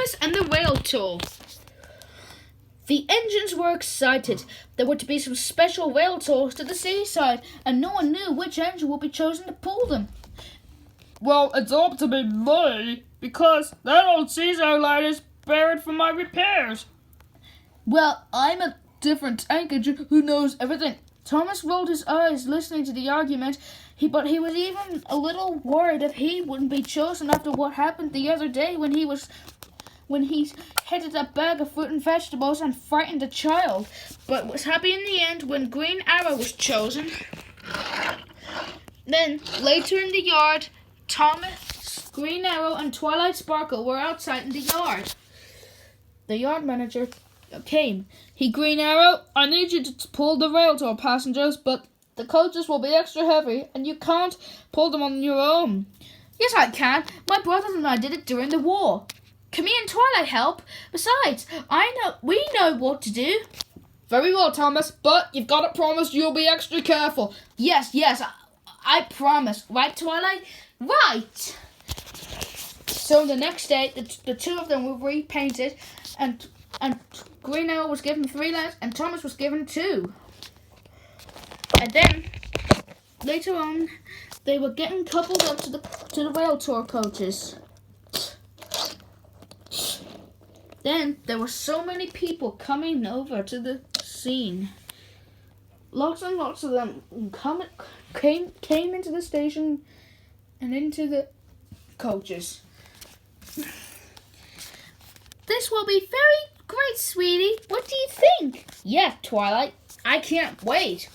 Thomas and the Rail Tour. The engines were excited. There were to be some special rail tours to the Seaside, and no one knew which engine would be chosen to pull them. Well, it's up to be me, because that old Seaside light is buried for my repairs. Well, I'm a different tank engine who knows everything. Thomas rolled his eyes listening to the argument, but he was even a little worried if he wouldn't be chosen after what happened the other day when he headed a bag of fruit and vegetables and frightened a child, but was happy in the end when Green Arrow was chosen. Then, later in the yard, Thomas, Green Arrow and Twilight Sparkle were outside in the yard. The yard manager came. Green Arrow, I need you to pull the rail tour passengers, but the coaches will be extra heavy and you can't pull them on your own. Yes, I can. My brothers and I did it during the war. Can me and Twilight help? Besides, we know what to do. Very well, Thomas, but you've got to promise you'll be extra careful. Yes, I promise. Right, Twilight? Right! So the next day, the two of them were repainted, and Green Arrow was given 3 lights, and Thomas was given 2. And then, later on, they were getting coupled up to the rail tour coaches. Then there were so many people coming over to the scene. Lots and lots of them came into the station and into the coaches. This will be very great, sweetie. What do you think? Yeah, Twilight. I can't wait.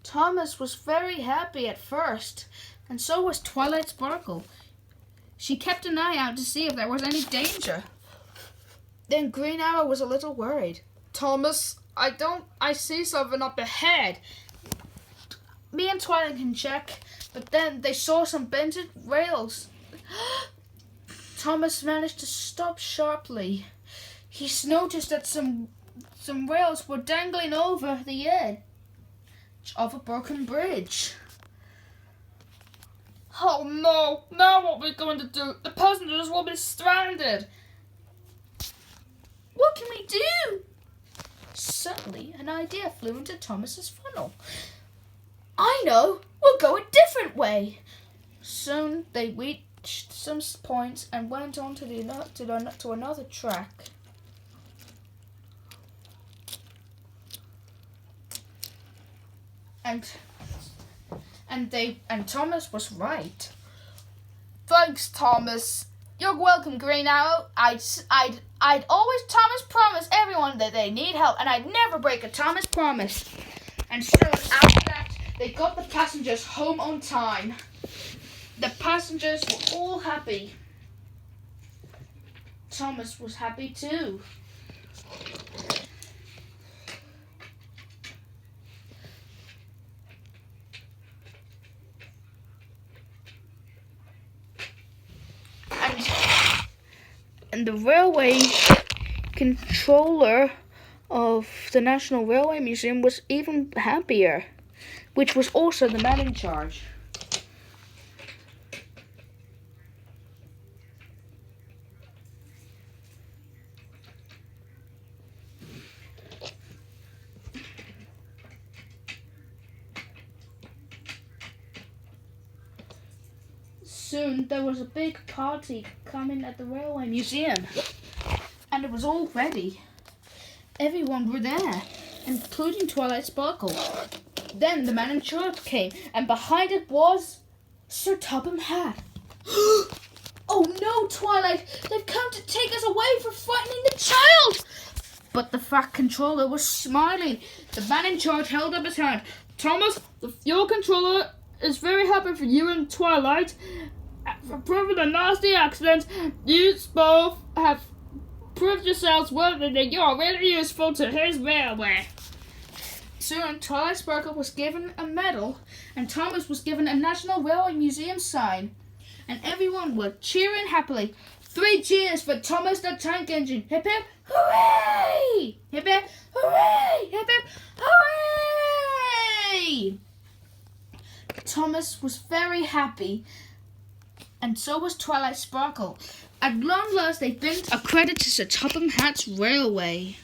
Thomas was very happy at first, and so was Twilight Sparkle. She kept an eye out to see if there was any danger. Then Green Arrow was a little worried. Thomas, I see something up ahead. Me and Twilight can check, but then they saw some bended rails. Thomas managed to stop sharply. He noticed that some rails were dangling over the edge of a broken bridge. Oh no! Now what are we going to do? The passengers will be stranded. What can we do? Suddenly, an idea flew into Thomas's funnel. I know! We'll go a different way. Soon they reached some points and went on to another track. And Thomas was right. Thanks, Thomas. You're welcome, Green Arrow. I'd always Thomas promise everyone that they need help, and I'd never break a Thomas promise. And soon after that, they got the passengers home on time. The passengers were all happy. Thomas was happy too. And the railway controller of the National Railway Museum was even happier, which was also the man in charge. Soon there was a big party coming at the Railway Museum, and it was all ready. Everyone were there, including Twilight Sparkle. Then the man in charge came, and behind it was Sir Topham Hatt. Oh no, Twilight! They've come to take us away for frightening the child! But the fat controller was smiling. The man in charge held up his hand. Thomas, the fuel controller is very happy for you and Twilight. For proving a nasty accident, you both have proved yourselves worthy that you are really useful to his railway. Soon, Twilight Sparkle was given a medal, and Thomas was given a National Railway Museum sign. And everyone were cheering happily. 3 cheers for Thomas the Tank Engine. Hip hip, hooray! Hip hip, hooray! Hip hip, hooray! Thomas was very happy, and so was Twilight Sparkle. At long last, they built a credit to Sir Topham Hatt's railway.